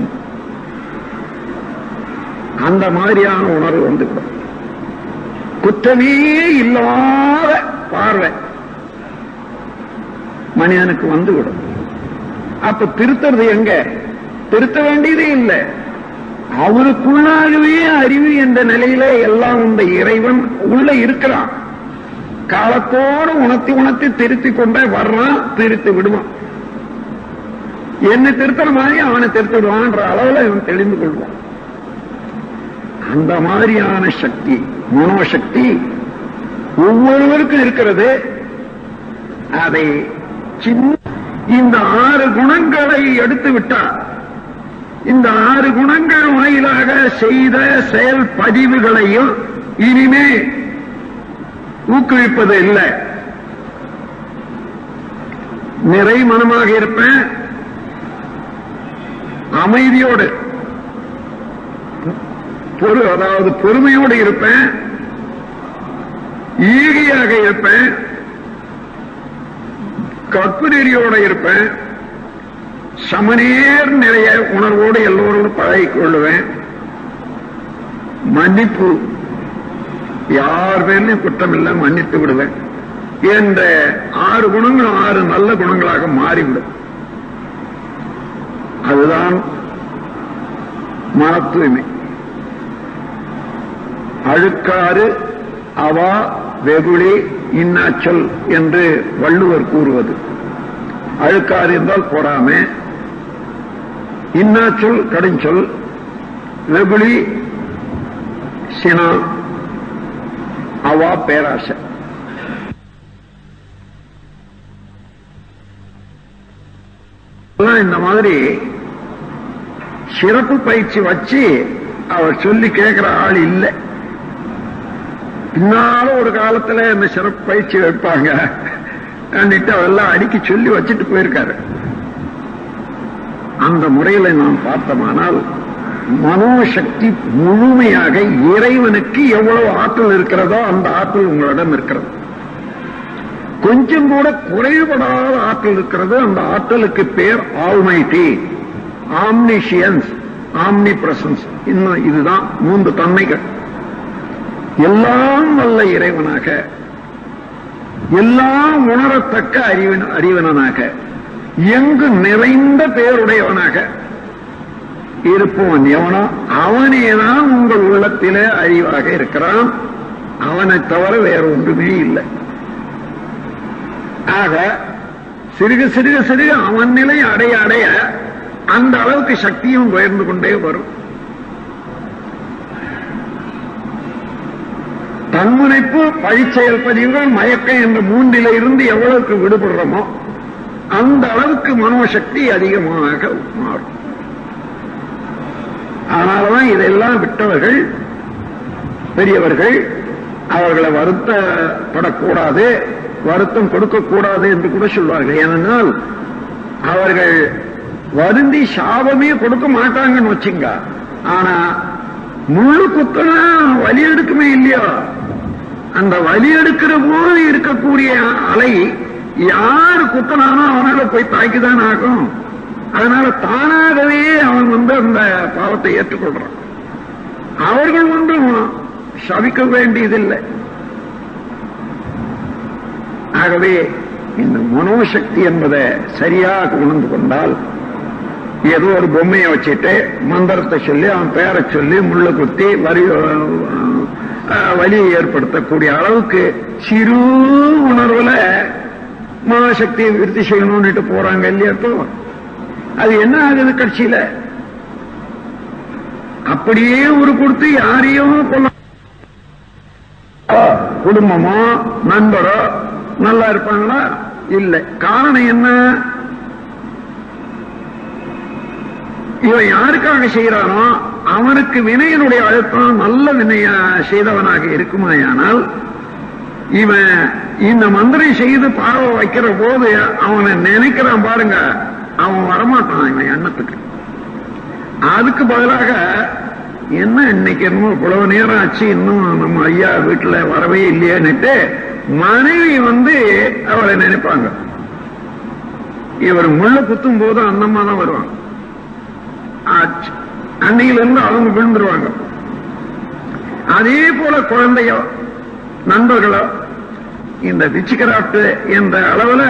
அந்த மாதிரியான உணர்வு வந்துவிடும். குற்றமே இல்லாத பார்வை மனிதனுக்கு வந்துவிடும். அப்ப திருத்துறது எங்க? திருத்த வேண்டியதே இல்லை. அவருக்குள்ளாகவே அறிவு என்ற நிலையில எல்லாம் இந்த இறைவன் உள்ள இருக்கிறான். காலத்தோடு உணர்த்தி உணர்த்தி திருத்திக் கொண்டே வர்றான், திருத்தி விடுவான். என்னை திருத்தற மாதிரி அவனை திருத்திடுவான்ற அளவுல இவன் தெளிந்து கொள்வான். அந்த மாதிரியான சக்தி, மனோசக்தி ஒவ்வொருவருக்கும் இருக்கிறது. அதை இந்த 6 குணங்களை எடுத்து விட்டார். இந்த 6 குணங்கள் வாயிலாக செய்த செயல் பதிவுகளையும் இனிமே ஊக்குவிப்பது இல்லை. நிறை மனமாக இருப்பேன், அமைதியோடு அதாவது பொறுமையோடு இருப்பேன், ஈகையாக இருப்பேன், கற்பு நெறியோடு இருப்பேன், சமநேர் நிறைய உணர்வோடு எல்லோரோடு பழகிக் கொள்ளுவேன், மன்னிப்பு யார் பேர்லையும் குற்றம் இல்லை, மன்னித்து விடுவேன் என்ற 6 குணங்களும் 6 நல்ல குணங்களாக மாறிவிடும். அதுதான் மன தூய்மை. அழுக்காறு அவா வெகுளி இன்னாச்சொல் என்று வள்ளுவர் கூறுவது. அழுக்காறு என்றால் பொறாமை, இன்னாச்சொல் கடுஞ்சொல், வெகுளி சினா, அவா பேராசை. இந்த மாதிரி சிறப்பு பயிற்சி வச்சு அவர் சொல்லி கேட்கிற ஆள் இல்லை. பின்னால ஒரு காலத்துல இந்த சிறப்பு பயிற்சி வைப்பாங்க அவெல்லாம் அடிக்கி சொல்லி வச்சுட்டு போயிருக்காரு. அந்த முறையில நாம் பார்த்தோமானால் மனோசக்தி முழுமையாக இறைவனுக்கு எவ்வளவு ஆற்றல் இருக்கிறதோ அந்த ஆற்றல் உங்களிடம் இருக்கிறது. கொஞ்சம் கூட குறைபடாத ஆற்றல் இருக்கிறது. அந்த ஆற்றலுக்கு பேர் ஆல்மைட்டி, ஆம்னிஷியன்ஸ், ஆம்னி பிரசன்ஸ். இன்னும் இதுதான் 3 தன்மைகள். எல்லாம் வல்ல இறைவனாக, எல்லாம் உணரத்தக்க அறிவனாக, எங்கு நிறைந்த பேருடையவனாக இருப்பவன் எவனோ அவனேதான் உங்கள் உள்ளத்திலே அறிவாக இருக்கிறான். அவனை தவிர வேற ஒன்றுமே இல்லை. ஆக சிறுக சிறுக சிறுக அவன் நிலை அடைய அடைய அந்த அளவுக்கு சக்தியும் உயர்ந்து கொண்டே வரும். தன்முனைப்பு, பழிச்செயல் பதிவுகள், மயக்கம் என்ற 3 இருந்து எவ்வளவுக்கு விடுபடுறோமோ அந்த அளவுக்கு மனோசக்தி அதிகமாக மாறும். அதனாலதான் இதெல்லாம் விட்டவர்கள் பெரியவர்கள் அவர்களை வருத்தப்படக்கூடாது, வருத்தம் கொடுக்கக்கூடாது என்று கூட சொல்வார்கள். ஏனென்றால் அவர்கள் வருந்தி சாபமே கொடுக்க மாட்டாங்கன்னு வச்சுங்க. ஆனா முள்ளு குத்தனா வலி எடுக்குமே இல்லையோ, அந்த வலி எடுக்கிற போது இருக்கக்கூடிய அலை யார் குத்தனானோ அவனால போய் தாக்கிதான் ஆகும். அதனால தானாகவே அவன் அந்த பாவத்தை ஏற்றுக்கொள்றான். அவர்கள் ஒன்றும் சபிக்க வேண்டியதில்லை. ஆகவே இந்த மனோசக்தி என்பதை சரியாக உணர்ந்து கொண்டால், ஏதோ ஒரு பொம்மையை வச்சுட்டு மந்திரத்தை சொல்லி அவன் பேரை சொல்லி முள்ள குத்தி வலியை ஏற்படுத்தக்கூடிய அளவுக்கு சிறு உணர்வுல மனோசக்தியை விருத்தி செய்யணும்னுட்டு போறாங்க இல்லையா? அது என்ன ஆகுது கட்சியில? அப்படியே ஒரு கொடுத்து யாரையும் கொள்ள, குடும்பமோ நண்பரோ நல்லா இருப்பாங்களா? இல்லை. காரணம் என்ன? இவன் யாருக்காக செய்யறானோ அவனுக்கு வினையினுடைய அழுத்தம் நல்ல வினைய செய்தவனாக இருக்குமாயானால் இவன் இந்த மந்திரம் செய்து பார்வை வைக்கிற போது அவனை நினைக்கிறான் பாருங்க, அவன் வரமாட்டான் இவன் எண்ணத்துக்கு. அதுக்கு பதிலாக என்ன இன்னைக்கு என்னமோ இவ்வளவு நேரம் ஆச்சு இன்னும் நம்ம ஐயா வீட்டுல வரவே இல்லையேன்னுட்டு மனைவி அவளை நினைப்பாங்க. இவர் முள்ள குத்தும் போது அந்த அம்மா தான் வருவாங்க. அன்னையிலிருந்து அவங்க விழுந்துருவாங்க. அதே போல குழந்தையோ நண்பர்களோ இந்த விச்சிகிராஃப்ட் என்ற அளவுல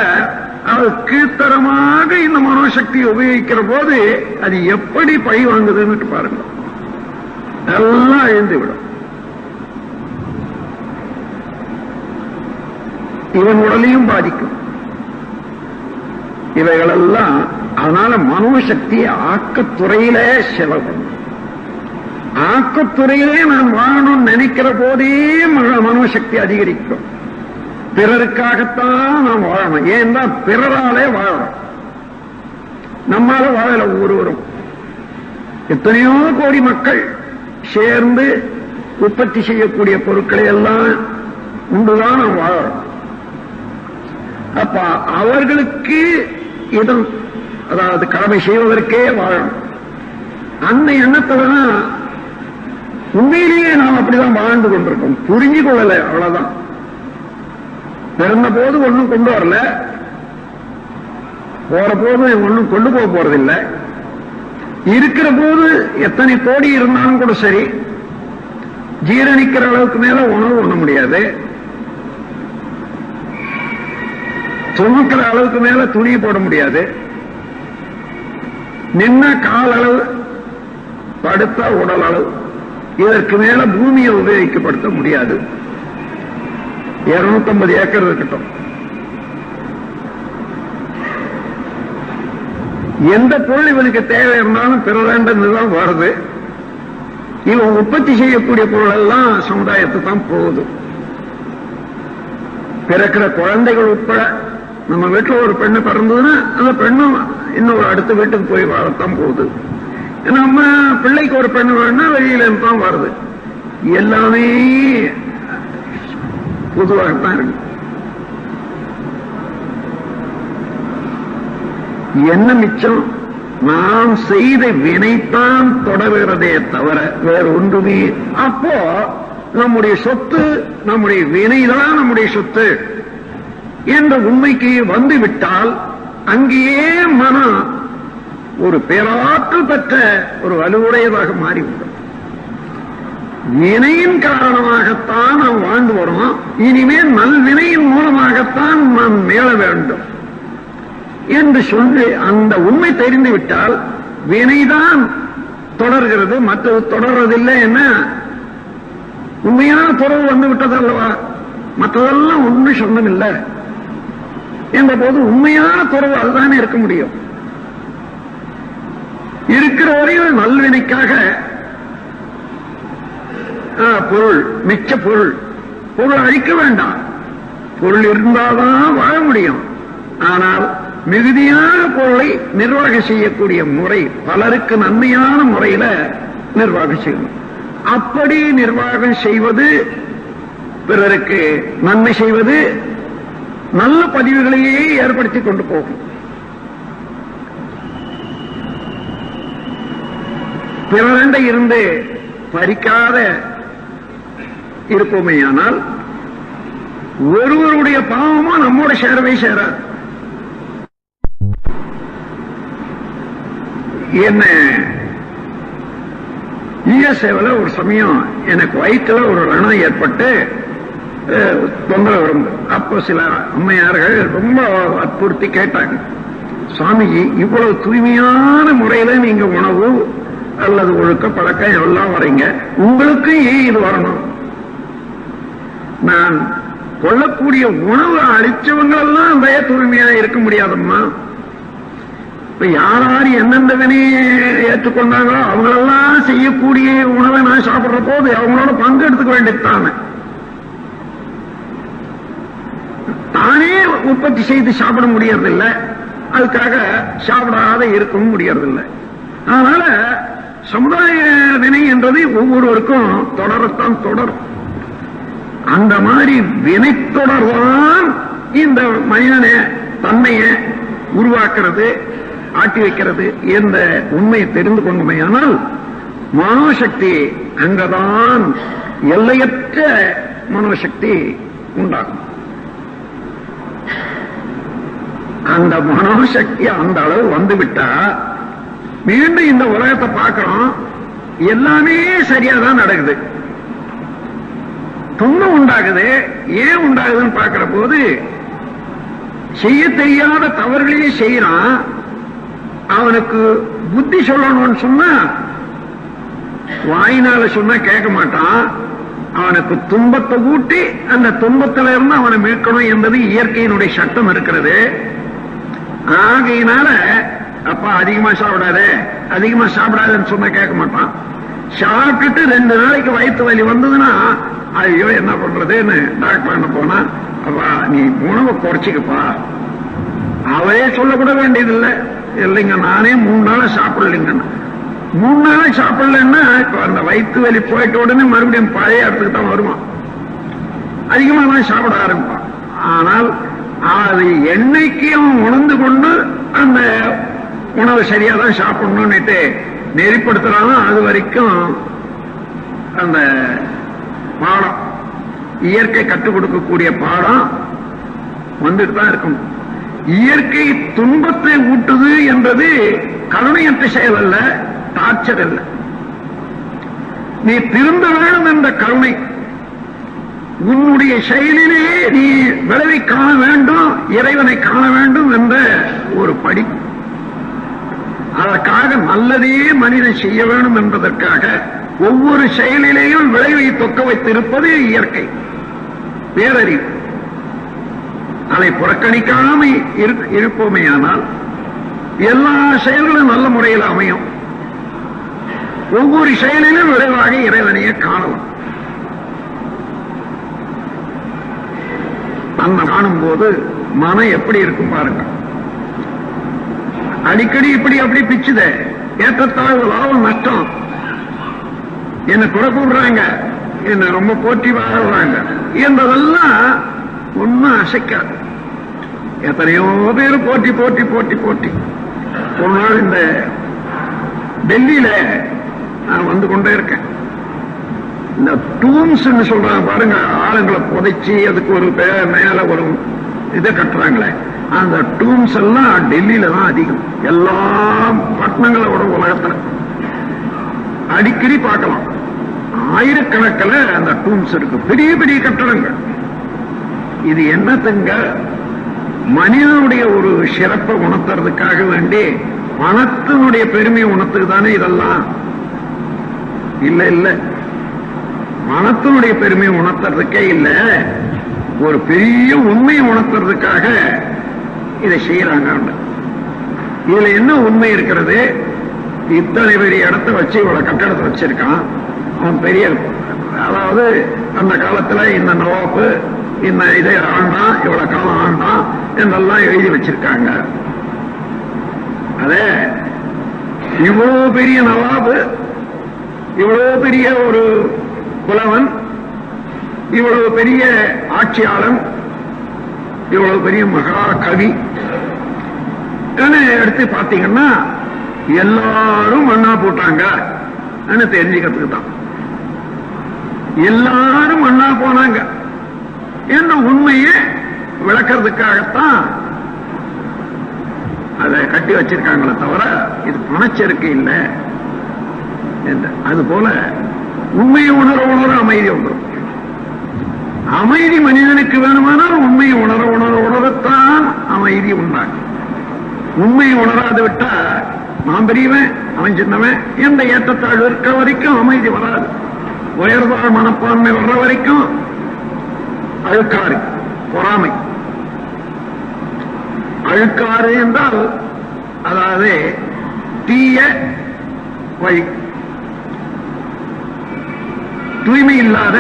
அவர் கீழ்த்தரமாக இந்த மனோசக்தியை உபயோகிக்கிற போது அது எப்படி பழி வாங்குதுன்னு பாருங்க. எல்லாம் அழிந்து விடும். இவன் உடலையும் பாதிக்கும் இவைகளெல்லாம். அதனால மனோசக்தி ஆக்கத்துறையில செலவு. ஆக்கத்துறையிலே நான் வாழணும்னு நினைக்கிற போதே மனோசக்தி அதிகரிக்கும். பிறருக்காகத்தான் நாம் வாழணும். ஏன்னா பிறராலே வாழணும், நம்மால வாழல. ஒவ்வொருவரும் எத்தனையோ கோடி மக்கள் சேர்ந்து உற்பத்தி செய்யக்கூடிய பொருட்களை எல்லாம் உண்டுதான் நாம் வாழறோம். அப்ப அவர்களுக்கு இதன் அதாவது கடமை செய்வதற்கே வாழணும். அந்த எண்ணத்துலதான் உண்மையிலேயே நாம் அப்படிதான் வாழ்ந்து கொண்டிருக்கோம். புரிஞ்சு கொள்ளல, அவ்வளவுதான். பிறந்த போது ஒன்னும் கொண்டு வரல, போற போது ஒன்னும் கொண்டு போக போறதில்லை. இருக்கிற போது எத்தனை கோடி இருந்தாலும் கூட சரி, ஜீரணிக்கிற அளவுக்கு மேல உணவு உண்ண முடியாது, சுமக்கிற அளவுக்கு மேல துணி போட முடியாது, நின்ன கால் அளவு, படுத்தா உடல் அளவு, இதற்கு மேல பூமியை உபயோகிக்கப்படுத்த முடியாது. 250 ஏக்கர் இருக்கட்டும். எந்த பொருள் இவனுக்கு தேவை இருந்தாலும் பெற வேண்டியதுதான் வருது. இவன் உற்பத்தி செய்யக்கூடிய பொருள் எல்லாம் சமுதாயத்துக்கு தான் போகுது. பிறக்கிற குழந்தைகள் உட்பட நம்ம வீட்டில் ஒரு பெண்ணு பிறந்ததுன்னா அந்த பெண்ணும் இன்னொரு அடுத்த வீட்டுக்கு போய் வாழத்தான் போகுது. நம்ம பிள்ளைக்கு ஒரு பெண்ணு வேணும்னா வெளியில தான் வருது. எல்லாமே பொதுவாகத்தான் இருக்கு. என்ன மிச்சம்? நாம் செய்த வினைத்தான் தொடர்கிறதே தவிர வேற ஒன்றுமே. அப்போ நம்முடைய சொத்து, நம்முடைய வினைதான் நம்முடைய சொத்து என்ற உண்மைக்கு வந்துவிட்டால் அங்கேயே மனம் ஒரு பேராற்றல் பெற்ற ஒரு வலுவுடையதாக மாறிவிடும். வினையின் காரணமாகத்தான் நாம் வாழ்ந்து வரோம், இனிமேல் நல்வினையின் மூலமாகத்தான் நாம் மேல வேண்டும் என்று சொல்லி அந்த உண்மை தெரிந்து விட்டால் வினைதான் தொடர்கிறது, மற்றது தொடர்றதில்லை. என்ன உண்மையான தொடர்பு வந்து விட்டது அல்லவா? மற்றதெல்லாம் ஒண்ணு சொந்தம் இல்லை என்ற போது உண்மையான தொடர்பு அதுதானே இருக்க முடியும். இருக்கிற வரையும் நல்வினைக்காக பொருள், மிச்ச பொருள் அழிக்க வேண்டாம். பொருள் இருந்தால்தான் வாழ முடியும். ஆனால் மிகுதியான பொருளை நிர்வாகம் செய்யக்கூடிய முறை பலருக்கு நன்மையான முறையில நிர்வாகம் செய்யணும். அப்படி நிர்வாகம் செய்வது, பிறருக்கு நன்மை செய்வது நல்ல பதிவுகளையே ஏற்படுத்திக் கொண்டு போகும். பிறரண்டை இருந்து பறிக்காத இருப்போமேயானால் ஒருவருடைய பாவமும் நம்மோட சேரவே சேராது. என்ன ஈஎஸ்ஏவில் ஒரு சமயம் எனக்கு வயிற்றுல ஒரு ரணம் ஏற்பட்டு தொந்தரவு இருந்தது. அப்போ சில அம்மையார்கள் ரொம்ப வற்புறுத்தி கேட்டாங்க, சுவாமிஜி இவ்வளவு தூய்மையான முறையில நீங்க உணவு அல்லது ஒழுக்க பழக்கம் எல்லாம் வரீங்க, உங்களுக்கு ஏன் இது வரணும்? நான் கொள்ளக்கூடிய உணவு அளிச்சவங்க எல்லாம் தய தூய்மையா இருக்க முடியாதம்மா. இப்ப யார் எந்தெந்த வினையை ஏற்றுக்கொண்டாங்களோ அவங்களெல்லாம் செய்யக்கூடிய உணவை நான் சாப்பிடுற போது அவங்களோட பங்கு எடுத்துக்க வேண்டியதுதானே. தானே உற்பத்தி செய்து சாப்பிட முடியறதில்லை, அதுக்காக சாப்பிடாத இருக்கவும் முடியறதில்லை. அதனால சமுதாய வினை என்றது ஒவ்வொருவருக்கும் தொடரத்தான் தொடரும். அந்த மாதிரி வினை தொடர்தான் இந்த மனிதனை தன்மையை உருவாக்குறது, ஆட்டி வைக்கிறது என்ற உண்மையை தெரிந்து கொண்டமையானால் மனோசக்தி அங்கதான் எல்லையற்ற மனோசக்தி உண்டாகும். அந்த மனோசக்தி அந்த அளவு வந்து விட்டா மீண்டும் இந்த உலகத்தை பார்க்கிறோம், எல்லாமே சரியாதான் நடக்குது. துன்பம் உண்டாகுது. ஏன் உண்டாகுதுன்னு பார்க்கிற போது செய்ய தெரியாத தவறுகளையே செய்யறான். அவனுக்கு புத்தி சொல்லணும்னு சொன்னா வாயினால சொன்னா கேட்க மாட்டான். அவனுக்கு துன்பத்தை ஊட்டி அந்த துன்பத்தில இருந்து அவனை மீட்கணும் என்பது இயற்கையினுடைய சட்டம் இருக்கிறது. ஆகையினால அப்பா அதிகமா சாப்பிடாத, அதிகமா சாப்பிடாதுன்னு சொன்னா கேட்க மாட்டான். சாப்பிட்டுட்டு 2 நாளைக்கு வயிற்று வலி வந்ததுன்னா ஐயோ என்ன பண்றதுன்னு டாக்டர் என்ன போனா, அப்பா நீ உணவை குறைச்சிக்கப்பா. அவரே சொல்லக்கூட வேண்டியதில்லை. இல்லைங்க நானே 3 நாளா சாப்பிடலைங்க. 3 நாளா சாப்பிடலன்னா இப்ப அந்த வயிற்று வலி போயிட்ட உடனே மறுபடியும் பழைய இடத்துக்கு தான் வருவான். அதிகமா தான் சாப்பிட ஆரம்பிப்பான். ஆனால் அது என்னைக்கு அவன் உணர்ந்து கொண்டு அந்த உணவு சரியாதான் சாப்பிடணும்னுட்டு நெறிப்படுத்துறானோ அது வரைக்கும் அந்த பாடம், இயற்கை கற்றுக் கொடுக்கக்கூடிய பாடம் வந்துட்டு தான் இருக்கும். இயற்கை துன்பத்தை ஊட்டுது என்பது கருணையற்ற செயல் அல்ல, டார்ச்சர் அல்ல. நீ திருந்த வேண்டும் என்ற கருணை, உன்னுடைய செயலிலே நீ விளைவை காண வேண்டும், இறைவனை காண வேண்டும் என்ற ஒரு படிப்பு. அதற்காக நல்லதே மனிதன் செய்ய வேண்டும் என்பதற்காக ஒவ்வொரு செயலிலேயும் விளைவை தொக்க வைத்திருப்பது இயற்கை பேரறிவு. அதை புறக்கணிக்காமல் இருப்போமேயானால் எல்லா செயல்களும் நல்ல முறையில் அமையும். ஒவ்வொரு செயலிலும் விளைவாக இறைவனையே காணலாம். அந்த காணும் போது மனம் எப்படி இருக்கும் பாருங்க. அடிக்கடி இப்படி அப்படி பிச்சுத ஏற்றத்தாழ்வு, லாபம் நஷ்டம், என்ன குறை கூடுறாங்க, என்ன ரொம்ப போட்டி வாழ்றாங்க என்பதெல்லாம் ஒன்னும் அசைக்காது. எத்தனையோ பேர் போட்டி போட்டி போட்டி போட்டி. ஒரு நாள் இந்த டெல்லியில நான் வந்து கொண்டே இருக்கேன். இந்த டூம்ஸ் சொல்றாங்க பாருங்க, ஆளுங்களை புதைச்சி அதுக்கு ஒரு மேல ஒரு இதை கட்டுறாங்களே, அந்த டூம்ஸ் எல்லாம் டெல்லியில தான் அதிகம். எல்லா பட்டணங்களோட உலகத்துல அடிக்கடி பார்க்கலாம். ஆயிரக்கணக்கில் அந்த டூம்ஸ் இருக்கு, பெரிய பெரிய கட்டடங்கள். இது என்னத்துங்க, மனிதனுடைய ஒரு சிறப்பை உணர்த்துறதுக்காக வேண்டி பணத்தினுடைய பெருமையை உணர்த்துக்கு தானே இதெல்லாம். இல்ல இல்ல, பணத்தினுடைய பெருமையை உணர்த்துறதுக்கே இல்ல, ஒரு பெரிய உண்மையை உணர்த்துறதுக்காக இதை செய்யறாங்க. இதுல என்ன உண்மை இருக்கிறது? இத்தனை பெரிய இடத்தை வச்சு இவ்வளவு கட்டடத்தை வச்சிருக்கான் அவன் பெரிய. அதாவது அந்த காலத்துல இந்த நவாப்பு இந்த இதை ஆண்டான், இவ்வளவு காலம் ஆண்டான் என்றெல்லாம் எழுதி வச்சிருக்காங்க. அதே இவ்வளவு பெரிய நவாபு, இவ்வளவு பெரிய ஒரு புலவன், இவ்வளவு பெரிய ஆட்சியாளன், இவ்வளவு பெரிய மகா கவி எடுத்து பார்த்தீங்கன்னா எல்லாரும் மண்ணா போட்டாங்க தெரிஞ்சுக்கிறதுக்கு தான். எல்லாரும் மண்ணா போனாங்க என்ற உண்மையை விளக்கிறதுக்காகத்தான் அதை கட்டி வச்சிருக்காங்களே தவிர இது பணச்சேர்க்கை இல்லை. அது போல உண்மையை உணர உணர அமைதி வந்துடும். அமைதி மனிதனுக்கு வேணுமானால் உண்மையை உணர உணர உணரத்தான் அமைதி உண்டாகும். உண்மையை உணராது விட்டா நான் பெரியவன் அவன் சின்னவன் என்ற ஏற்றத்தாழ்வு இருக்கிற வரைக்கும் அமைதி வராது. உயர்வாழ் மனப்பான்மை வர்ற வரைக்கும் அழுக்காறு, பொறாமை. அழுக்காறு என்றால் அதாவது தீய வழி, தூய்மை இல்லாத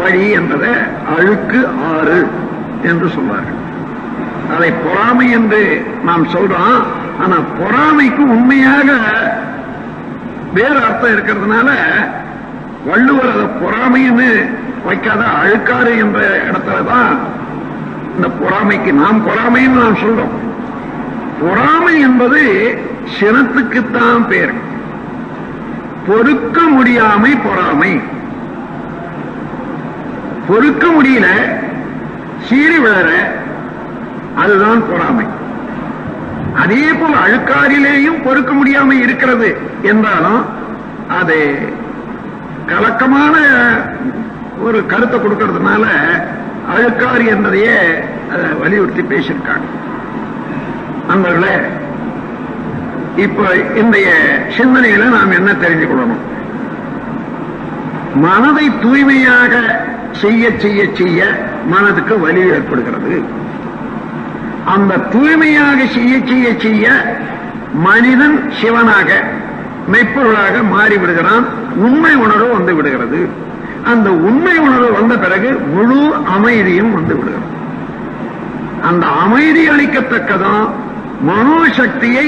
வழி என்பதை அழுக்கு ஆறு என்று சொல்வார்கள். அதை பொறாமை என்று நாம் சொல்றோம். ஆனா பொறாமைக்கு உண்மையாக வேறு அர்த்தம் இருக்கிறதுனால வள்ளுவர் அதை பொறாமைன்னு வைக்காத அழுக்காறு என்ற இடத்துலதான் இந்த பொறாமைக்கு நாம் பொறாமைன்னு நாம் சொல்றோம். பொறாமை என்பது சினத்துக்குத்தான் பேர். பொறுக்க முடியாமை பொறாமை. பொறுக்க முடியல, சீறி விழற, அதுதான் பொறாமை. அதே போல அழுக்காரிலேயும் பொறுக்க முடியாம இருக்கிறது என்றாலும் அது கலக்கமான ஒரு கருத்தை கொடுக்கறதுனால அழுக்காரி என்பதையே வலியுறுத்தி பேசியிருக்காங்க. நண்பர்களே, இப்ப இன்றைய சிந்தனையில நாம் என்ன தெரிஞ்சு கொள்ளணும்? மனதை தூய்மையாக செய்ய செய்ய செய்ய மனதுக்கு வலி ஏற்படுகிறது. அந்த தூய்மையாக செய்ய செய்ய செய்ய மனிதன் சிவனாக மெய்ப்பொருளாக மாறிவிடுகிறான். உண்மை உணர்வு வந்து விடுகிறது. அந்த உண்மை உணர்வு வந்த பிறகு முழு அமைதியும் வந்து விடுகிறது. அந்த அமைதி அளிக்கத்தக்கதான் மனோசக்தியை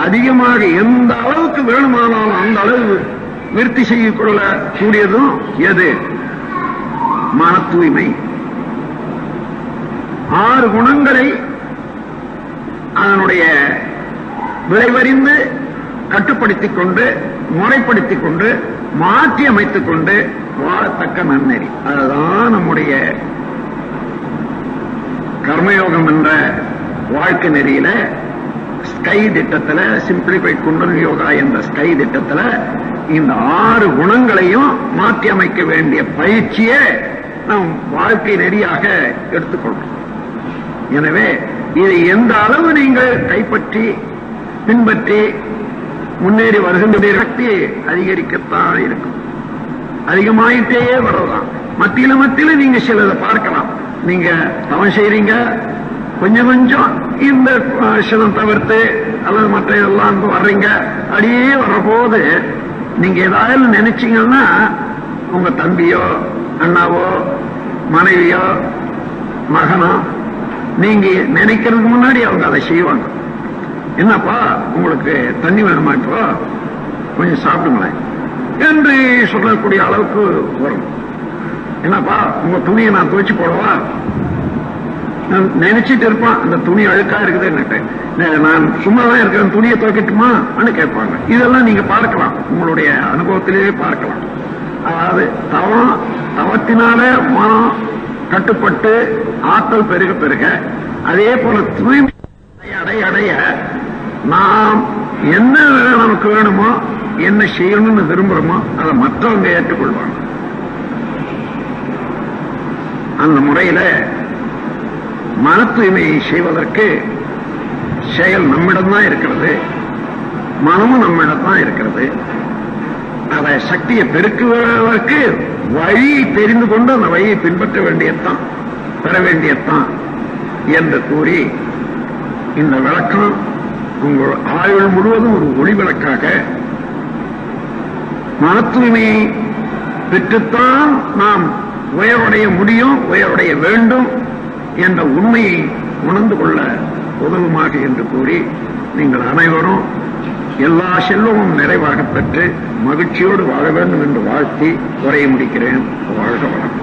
அதிகமாக எந்த அளவுக்கு வேணுமானாலும் அந்த அளவு விருத்தி செய்து கொள்ளக்கூடியதும் எது? மன தூய்மை. 6 குணங்களை அதனுடைய விளைவறிந்து கட்டுப்படுத்திக் கொண்டு முறைப்படுத்திக் கொண்டு மாற்றி அமைத்துக் கொண்டு வாழத்தக்க நன்னெறி. அதுதான் நம்முடைய கர்மயோகம் என்ற வாழ்க்கை நெறியில ஸ்கை திட்டத்துல, சிம்பிளிஃபைட் குண்டலினி யோகா என்ற ஸ்கை திட்டத்துல இந்த 6 குணங்களையும் மாற்றி அமைக்க வேண்டிய பயிற்சியை நாம் வாழ்க்கை நெறியாக எடுத்துக்கொள்றோம். எனவே இதை எந்த அளவு நீங்கள் கைப்பற்றி பின்பற்றி முன்னேறி வருகின்ற சக்தி அதிகரிக்கத்தான் இருக்கும். அதிகமாயிட்டே வரலாம். மத்தியில நீங்க சிலதை பார்க்கலாம். நீங்க தவம் செய்றீங்க, கொஞ்சம் கொஞ்சம் இந்த சிலம் தவிர்த்து அல்லது மற்ற இதெல்லாம் வர்றீங்க. அப்படியே வர்றபோது நீங்க ஏதாவது நினைச்சீங்கன்னா உங்க தம்பியோ அண்ணாவோ மனைவியோ மகனோ நீங்க நினைக்கிறதுக்கு முன்னாடி அவங்க அதை செய்வாங்க. என்னப்பா உங்களுக்கு தண்ணி வேணுமா, இப்போ கொஞ்சம் சாப்பிடுங்களேன் என்று சொல்லக்கூடிய அளவுக்கு வரும். என்னப்பா உங்க துணியை நான் துவைச்சு போடவா? நினைச்சிட்டு இருப்பான், அந்த துணி அழுக்கா இருக்குது, நான் சும்மாதான் இருக்கிறேன், துணியை துவைக்கட்டுமா கேட்பாங்க. இதெல்லாம் நீங்க பார்க்கலாம், உங்களுடைய அனுபவத்திலேயே பார்க்கலாம். அதாவது தவத்தினால மனம் கட்டுப்பட்டு ஆற்றல் பெருக பெருக அதே போல தூய்மை அடைய அடைய நாம் என்ன நமக்கு வேணுமோ என்ன செய்யணும்னு விரும்புறோமோ அதை மற்றவங்க ஏற்றுக்கொள்வாங்க. அந்த முறையில மன தூய்மையை செய்வதற்கு செயல் நம்மிடம்தான் இருக்கிறது, மனமும் நம்மிடம்தான் இருக்கிறது. அதை சக்தியை பெருக்குவதற்கு வழியை தெரிந்து கொண்டு அந்த வழியை பின்பற்ற வேண்டியதுதான், பெற வேண்டியதுதான் என்று கூறி இந்த விளக்கம் உங்கள் ஆயுள் முழுவதும் ஒரு ஒளி விளக்காக மன தூய்மையை பெற்றுத்தான் நாம் உயர்வடைய முடியும், உயர்வடைய வேண்டும் என்ற உண்மையை உணர்ந்து கொள்ள உதவுமாக என்று கூறி நீங்கள் அனைவரும் எல்லா செல்வமும் நிறைவாக பெற்று மகிழ்ச்சியோடு வாழ வேண்டும் என்று வாழ்த்தி உரையை முடிக்கிறேன். வாழ்க வளம்.